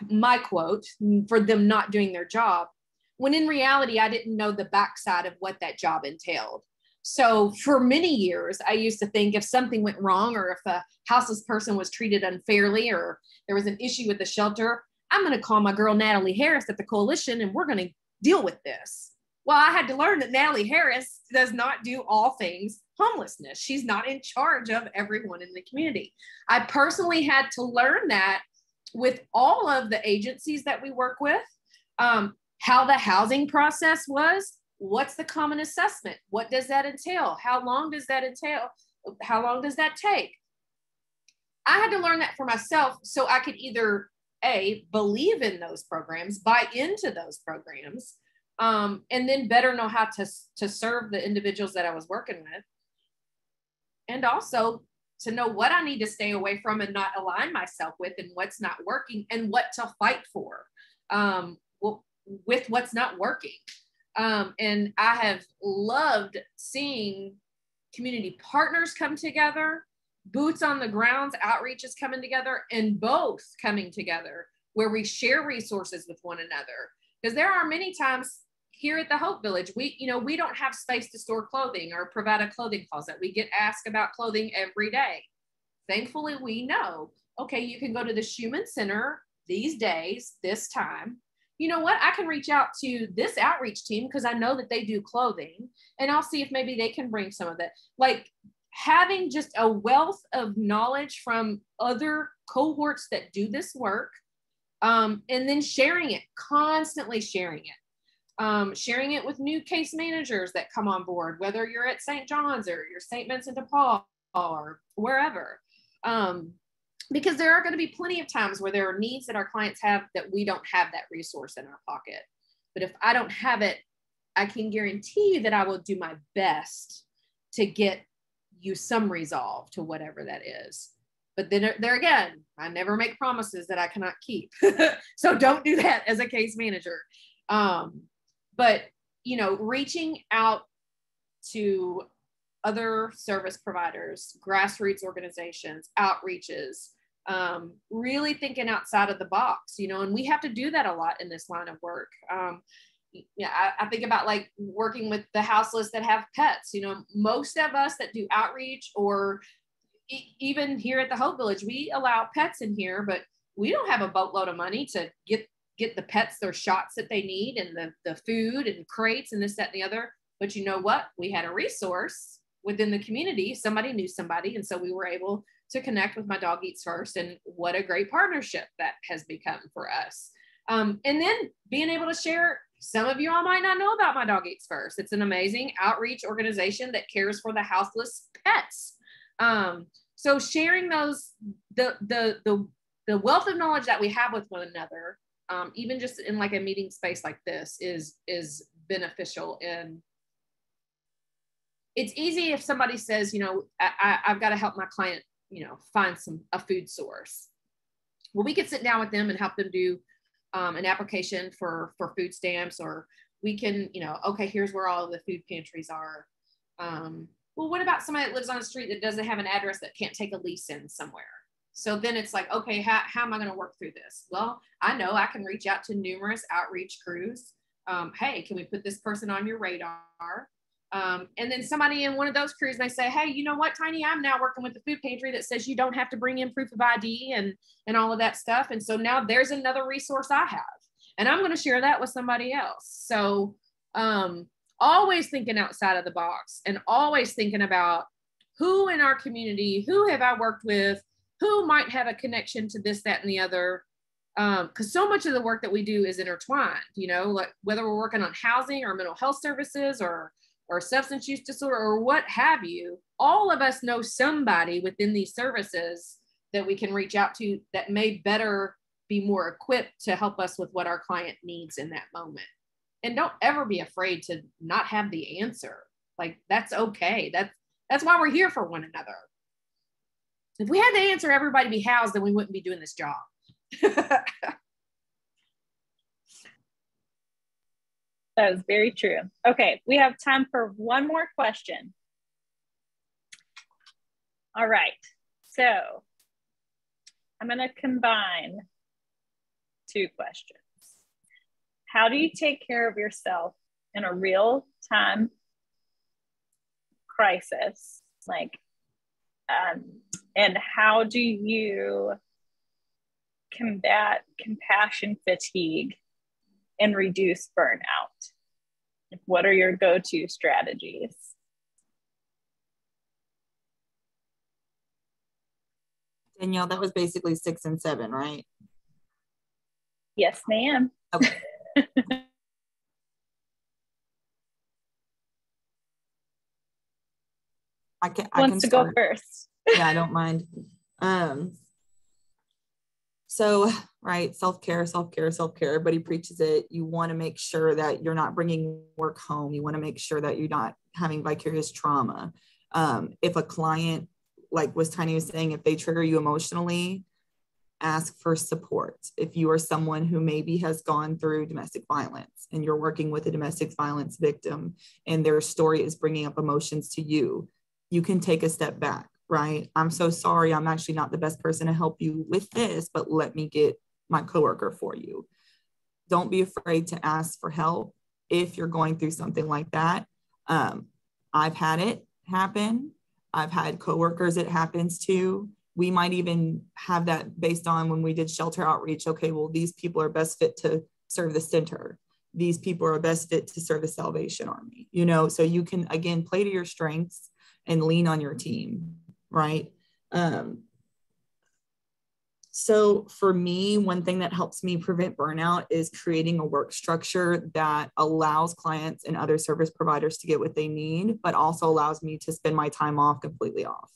Speaker 4: my quote, for them not doing their job, when in reality, I didn't know the backside of what that job entailed. So for many years, I used to think if something went wrong, or if a houseless person was treated unfairly, or there was an issue with the shelter, I'm going to call my girl Natalie Harris at the coalition and we're going to deal with this. Well, I had to learn that Natalie Harris does not do all things homelessness. She's not in charge of everyone in the community. I personally had to learn that with all of the agencies that we work with, how the housing process was. What's the common assessment? What does that entail? How long does that entail? How long does that take? I had to learn that for myself so I could either A, believe in those programs, buy into those programs, and then better know how to serve the individuals that I was working with. And also to know what I need to stay away from and not align myself with, and what's not working, and what to fight for with what's not working. And I have loved seeing community partners come together, boots on the grounds, outreaches coming together, and both coming together where we share resources with one another. Because there are many times here at the Hope Village, we don't have space to store clothing or provide a clothing closet. We get asked about clothing every day. Thankfully, we know, okay, you can go to the Schumann Center these days, this time. You know what? I can reach out to this outreach team because I know that they do clothing, and I'll see if maybe they can bring some of that. Like having just a wealth of knowledge from other cohorts that do this work, and then sharing it, constantly sharing it with new case managers that come on board, whether you're at St. John's or you're St. Vincent de Paul or wherever. Because there are going to be plenty of times where there are needs that our clients have that we don't have that resource in our pocket. But if I don't have it, I can guarantee you that I will do my best to get you some resolve to whatever that is. But then there again, I never make promises that I cannot keep. So don't do that as a case manager. But, reaching out to other service providers, grassroots organizations, outreaches, really thinking outside of the box, and we have to do that a lot in this line of work. I think about like working with the houseless that have pets. Most of us that do outreach, or even here at the Hope Village, we allow pets in here, but we don't have a boatload of money to get the pets their shots that they need, and the food and crates and this, that, and the other. But you know what? We had a resource within the community. Somebody knew somebody. And so we were able to connect with My Dog Eats First, and what a great partnership that has become for us. And then being able to share, some of you all might not know about My Dog Eats First. It's an amazing outreach organization that cares for the houseless pets. So sharing those, the wealth of knowledge that we have with one another, even just in like a meeting space like this, is beneficial. And it's easy if somebody says, I've got to help my client, find a food source. Well, we could sit down with them and help them do an application for food stamps, or we can, okay, here's where all of the food pantries are. Well, what about somebody that lives on a street that doesn't have an address, that can't take a lease in somewhere? So then it's like, okay, how am I going to work through this? Well, I know I can reach out to numerous outreach crews. Hey, can we put this person on your radar? And then somebody in one of those crews, they say, hey, you know what, Tiny, I'm now working with the food pantry that says you don't have to bring in proof of ID and all of that stuff. And so now there's another resource I have, and I'm going to share that with somebody else. So always thinking outside of the box, and always thinking about who in our community, who have I worked with, who might have a connection to this, that, and the other. Because so much of the work that we do is intertwined, like whether we're working on housing or mental health services or substance use disorder or what have you, all of us know somebody within these services that we can reach out to that may better be more equipped to help us with what our client needs in that moment. And don't ever be afraid to not have the answer. Like, that's okay. That's why we're here for one another. If we had the answer, everybody be housed, then we wouldn't be doing this job.
Speaker 2: That is very true. Okay, we have time for one more question. All right, so I'm going to combine two questions. How do you take care of yourself in a real-time crisis? And how do you combat compassion fatigue and reduce burnout? What are your go-to strategies?
Speaker 5: Danielle, that was basically 6 and 7, right?
Speaker 2: Yes, ma'am.
Speaker 5: Okay. I can
Speaker 2: Wants to go first?
Speaker 5: Yeah, I don't mind. So, right, self-care, self-care, self-care, everybody preaches it. You want to make sure that you're not bringing work home. You want to make sure that you're not having vicarious trauma. If a client, like Tiny was saying, if they trigger you emotionally, ask for support. If you are someone who maybe has gone through domestic violence and you're working with a domestic violence victim and their story is bringing up emotions to you, you can take a step back, right? I'm so sorry. I'm actually not the best person to help you with this, but let me get my coworker for you. Don't be afraid to ask for help if you're going through something like that. I've had it happen. I've had coworkers it happens to. We might even have that based on when we did shelter outreach. Okay, well, these people are best fit to serve the center. These people are best fit to serve the Salvation Army, you know, so you can, again, play to your strengths and lean on your team, right? So for me, one thing that helps me prevent burnout is creating a work structure that allows clients and other service providers to get what they need, but also allows me to spend my time off completely off.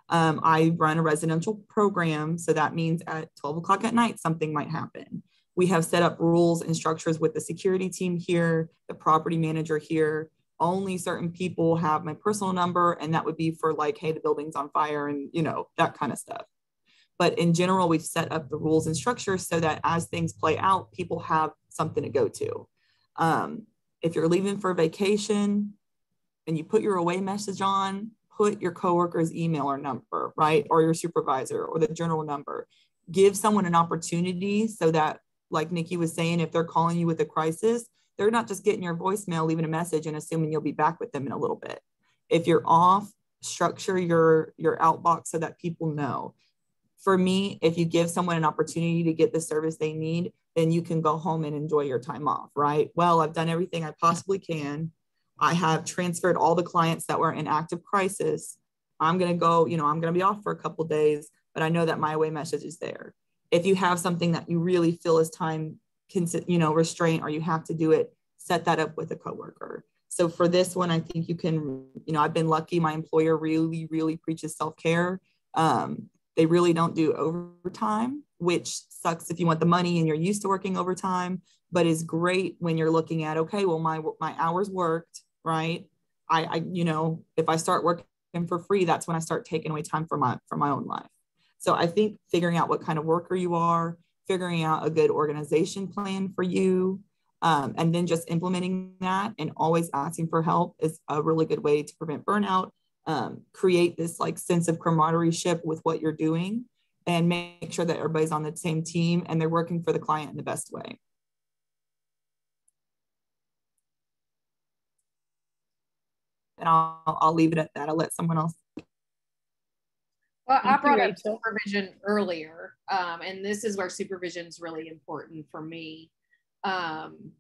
Speaker 5: I run a residential program, so that means at 12 o'clock at night, something might happen. We have set up rules and structures with the security team here, the property manager here. Only certain people have my personal number, and that would be for like, hey, the building's on fire and, you know, that kind of stuff. But in general, we've set up the rules and structures so that as things play out, people have something to go to. If you're leaving for vacation and you put your away message on, put your coworker's email or number, right? Or your supervisor or the general number. Give someone an opportunity so that, like Nikki was saying, if they're calling you with a crisis, they're not just getting your voicemail, leaving a message and assuming you'll be back with them in a little bit. If you're off, structure your outbox so that people know. For me, if you give someone an opportunity to get the service they need, then you can go home and enjoy your time off, right? Well, I've done everything I possibly can. I have transferred all the clients that were in active crisis. I'm going to go, you know, I'm going to be off for a couple of days, but I know that my away message is there. If you have something that you really feel is time, you know, restraint, or you have to do it, set that up with a coworker. So for this one, I think you can, you know, I've been lucky. My employer really, really preaches self-care. They really don't do overtime, which sucks if you want the money and you're used to working overtime, but is great when you're looking at, okay, well, my hours worked, right? I you know, if I start working for free, that's when I start taking away time from my own life. So I think figuring out what kind of worker you are, figuring out a good organization plan for you, and then just implementing that and always asking for help is a really good way to prevent burnout. Create this like sense of camaraderie with what you're doing and make sure that everybody's on the same team and they're working for the client in the best way. And I'll leave it at that. I'll let someone else.
Speaker 4: Well, I brought up supervision earlier, and this is where supervision is really important for me. And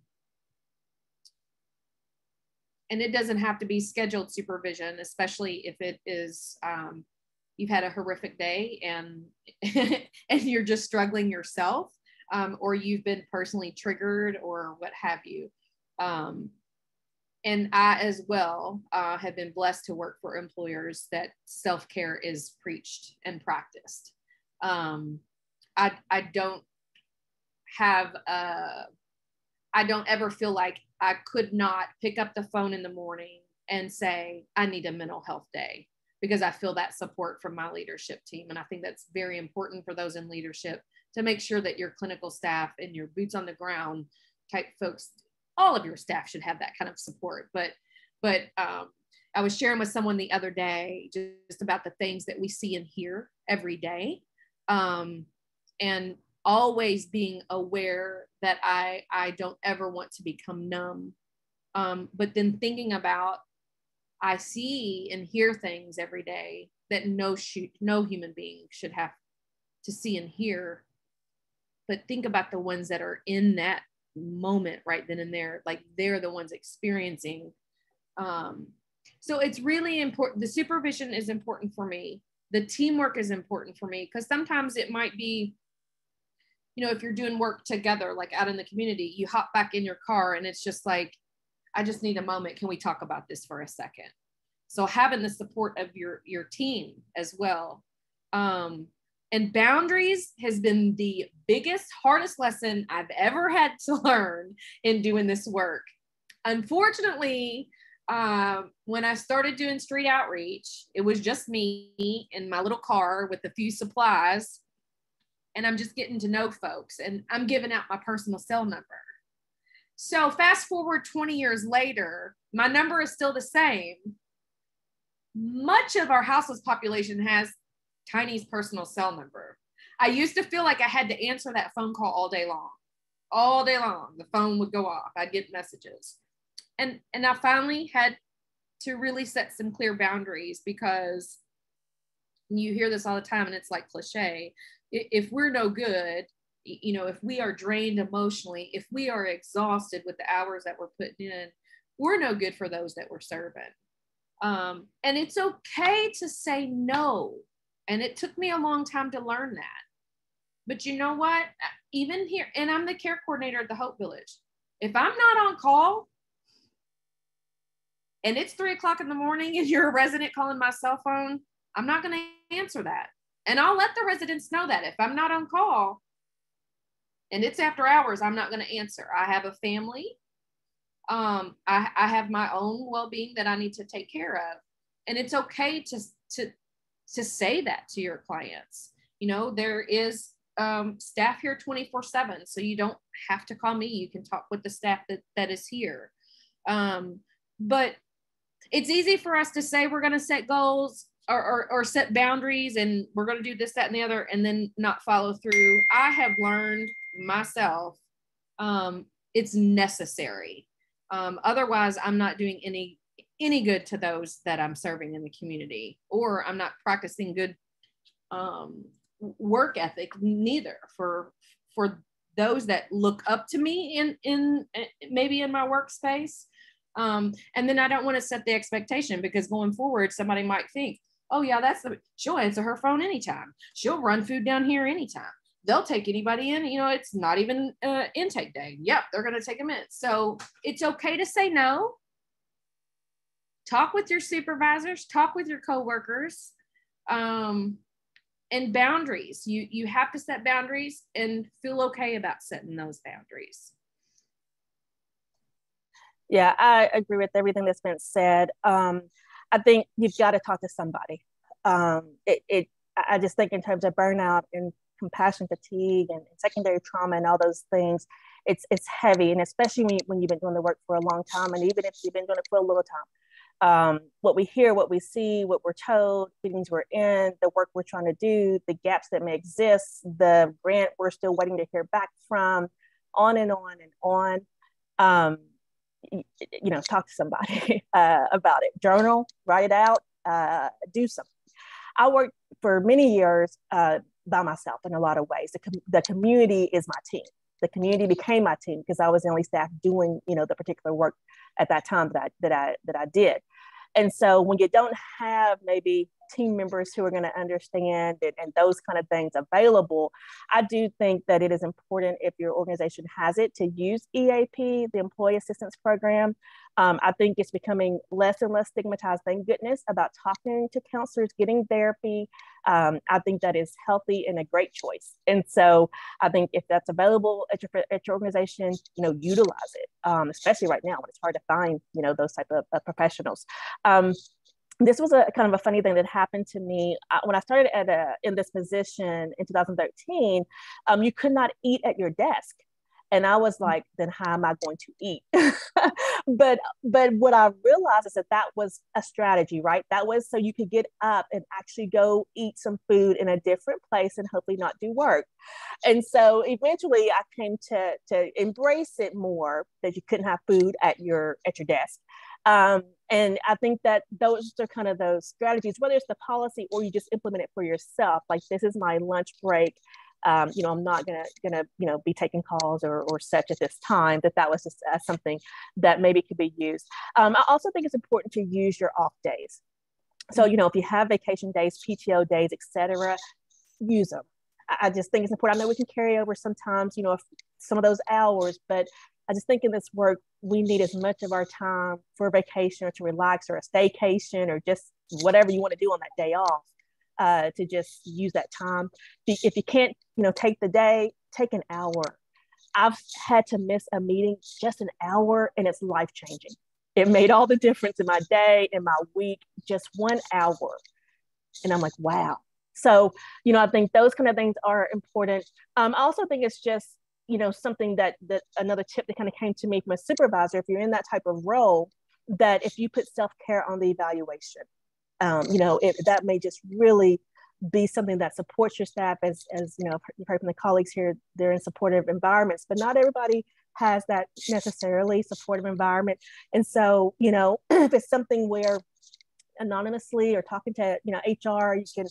Speaker 4: it doesn't have to be scheduled supervision, especially if it is, you've had a horrific day and, and you're just struggling yourself, or you've been personally triggered or what have you. And I as well have been blessed to work for employers that self-care is preached and practiced. I don't ever feel like I could not pick up the phone in the morning and say, I need a mental health day, because I feel that support from my leadership team. And I think that's very important for those in leadership to make sure that your clinical staff and your boots on the ground type folks, all of your staff should have that kind of support. But I was sharing with someone the other day just about the things that we see and hear every day. And always being aware that I don't ever want to become numb. But then thinking about, I see and hear things every day that no human being should have to see and hear. But think about the ones that are in that moment right then and there, like they're the ones experiencing. So it's really important. The supervision is important for me. The teamwork is important for me, because sometimes it might be, you know, if you're doing work together, like out in the community, you hop back in your car and it's just like, I just need a moment. Can we talk about this for a second? So having the support of your team as well. And boundaries has been the biggest, hardest lesson I've ever had to learn in doing this work. Unfortunately, when I started doing street outreach, it was just me in my little car with a few supplies, and I'm just getting to know folks, and I'm giving out my personal cell number. So fast forward 20 years later, my number is still the same. Much of our houseless population has Tiny's personal cell number. I used to feel like I had to answer that phone call all day long. All day long, the phone would go off. I'd get messages. And I finally had to really set some clear boundaries, because you hear this all the time and it's like cliche. If we're no good, you know, if we are drained emotionally, if we are exhausted with the hours that we're putting in, we're no good for those that we're serving. And it's okay to say no. And it took me a long time to learn that. But you know what? Even here, and I'm the care coordinator at the Hope Village. If I'm not on call and it's 3 o'clock in the morning and you're a resident calling my cell phone, I'm not going to answer that. And I'll let the residents know that if I'm not on call and it's after hours, I'm not going to answer. I have a family. I have my own well-being that I need to take care of. And it's okay to say that to your clients. You know, there is staff here 24/7, so you don't have to call me. You can talk with the staff that is here. But it's easy for us to say we're going to set goals or set boundaries, and we're going to do this, that, and the other, and then not follow through. I have learned myself, it's necessary. Otherwise, I'm not doing any good to those that I'm serving in the community, or I'm not practicing good work ethic neither for those that look up to me in maybe in my workspace. And then I don't want to set the expectation, because going forward, somebody might think, oh yeah, she'll answer her phone anytime. She'll run food down here anytime. They'll take anybody in, you know, it's not even intake day. Yep, they're going to take them in. So it's okay to say no. Talk with your supervisors, talk with your coworkers, and boundaries. You have to set boundaries and feel okay about setting those boundaries.
Speaker 3: Yeah, I agree with everything that's been said. I think you've got to talk to somebody. I just think in terms of burnout and compassion fatigue and secondary trauma and all those things, it's heavy. And especially when you've been doing the work for a long time, and even if you've been doing it for a little time, what we hear, what we see, what we're told, meetings we're in, the work we're trying to do, the gaps that may exist, the grant we're still waiting to hear back from, on and on and on. You know, talk to somebody about it. Journal, write it out, do something. I worked for many years by myself in a lot of ways. The community is my team. The community became my team because I was the only staff doing, you know, the particular work at that time that I did. And so when you don't have maybe team members who are going to understand it and those kind of things available, I do think that it is important, if your organization has it, to use EAP, the Employee Assistance Program. I think it's becoming less and less stigmatized, thank goodness, about talking to counselors, getting therapy. I think that is healthy and a great choice. And so I think if that's available at your organization, you know, utilize it, especially right now when it's hard to find, you know, those type of professionals. This was a kind of a funny thing that happened to me when I started in this position in 2013. You could not eat at your desk. And I was like, then how am I going to eat? but what I realized is that was a strategy, right? That was so you could get up and actually go eat some food in a different place and hopefully not do work. And so eventually I came to embrace it more, that you couldn't have food at your desk. And I think that those are kind of those strategies, whether it's the policy or you just implement it for yourself. Like, this is my lunch break. You know, I'm not gonna you know, be taking calls or such at this time. That was just something that maybe could be used. I also think it's important to use your off days. So, you know, if you have vacation days, PTO days, etc., use them. I just think it's important. I know we can carry over sometimes, you know, some of those hours, but I just think in this work, we need as much of our time for vacation or to relax or a staycation or just whatever you want to do on that day off. to just use that time. If you can't, take the day, take an hour. I've had to miss a meeting just an hour, and it's life-changing. It made all the difference in my day, in my week, just 1 hour. And I'm like, wow. So, I think those kind of things are important. I also think it's just, something that another tip that kind of came to me from a supervisor, if you're in that type of role, that if you put self-care on the evaluation, that may just really be something that supports your staff. As you've heard from the colleagues here, they're in supportive environments, but not everybody has that necessarily supportive environment. And so, if it's something where anonymously or talking to, HR, you can,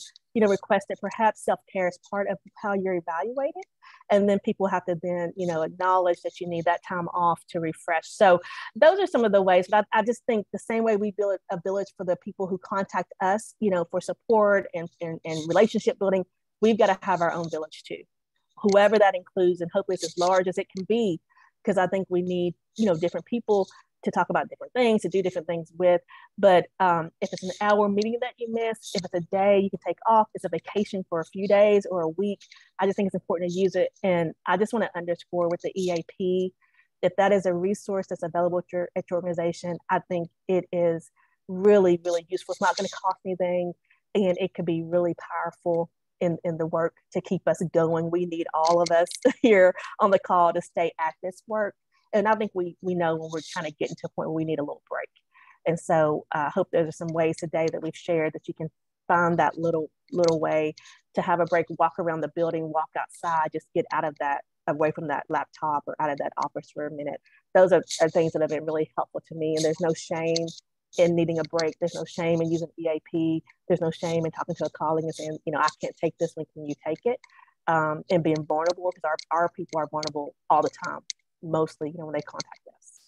Speaker 3: request that perhaps self-care is part of how you're evaluated. And then people have to then, acknowledge that you need that time off to refresh. So those are some of the ways, but I just think the same way we build a village for the people who contact us, for support and relationship building, we've got to have our own village too, whoever that includes. And hopefully it's as large as it can be, because I think we need, different people to talk about different things, to do different things with. But if it's an hour meeting that you miss, if it's a day you can take off, it's a vacation for a few days or a week, I just think it's important to use it. And I just want to underscore with the EAP, if that is a resource that's available at your organization, I think it is really, really useful. It's not going to cost anything, and it could be really powerful in the work to keep us going. We need all of us here on the call to stay at this work. And I think we know when we're kind of getting to a point where we need a little break. And so I hope there's some ways today that we've shared that you can find that little way to have a break, walk around the building, walk outside, just get out of that, away from that laptop or out of that office for a minute. Those are things that have been really helpful to me. And there's no shame in needing a break. There's no shame in using EAP. There's no shame in talking to a colleague and saying, I can't take this one, can you take it? And being vulnerable, because our people are vulnerable all the time. Mostly, when they contact us.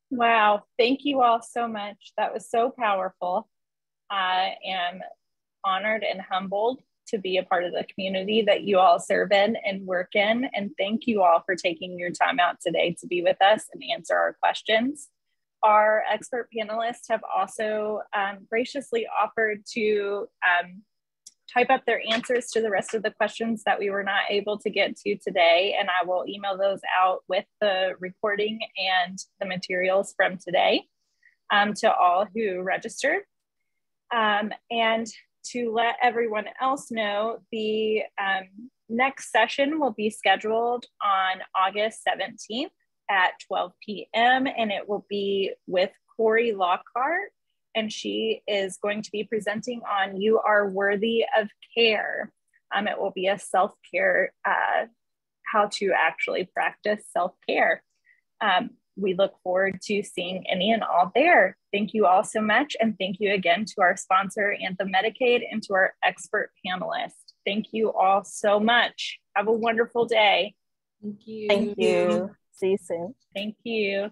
Speaker 2: Wow, thank you all so much. That was so powerful. I am honored and humbled to be a part of the community that you all serve in and work in. And thank you all for taking your time out today to be with us and answer our questions. Our expert panelists have also graciously offered to type up their answers to the rest of the questions that we were not able to get to today. And I will email those out with the recording and the materials from today to all who registered. And to let everyone else know, the next session will be scheduled on August 17th at 12 p.m. And it will be with Corey Lockhart. And she is going to be presenting on You Are Worthy of Care. It will be a self-care, how to actually practice self-care. We look forward to seeing any and all there. Thank you all so much. And thank you again to our sponsor, Anthem Medicaid, and to our expert panelists. Thank you all so much. Have a wonderful day.
Speaker 4: Thank you.
Speaker 3: Thank you. See you soon.
Speaker 2: Thank you.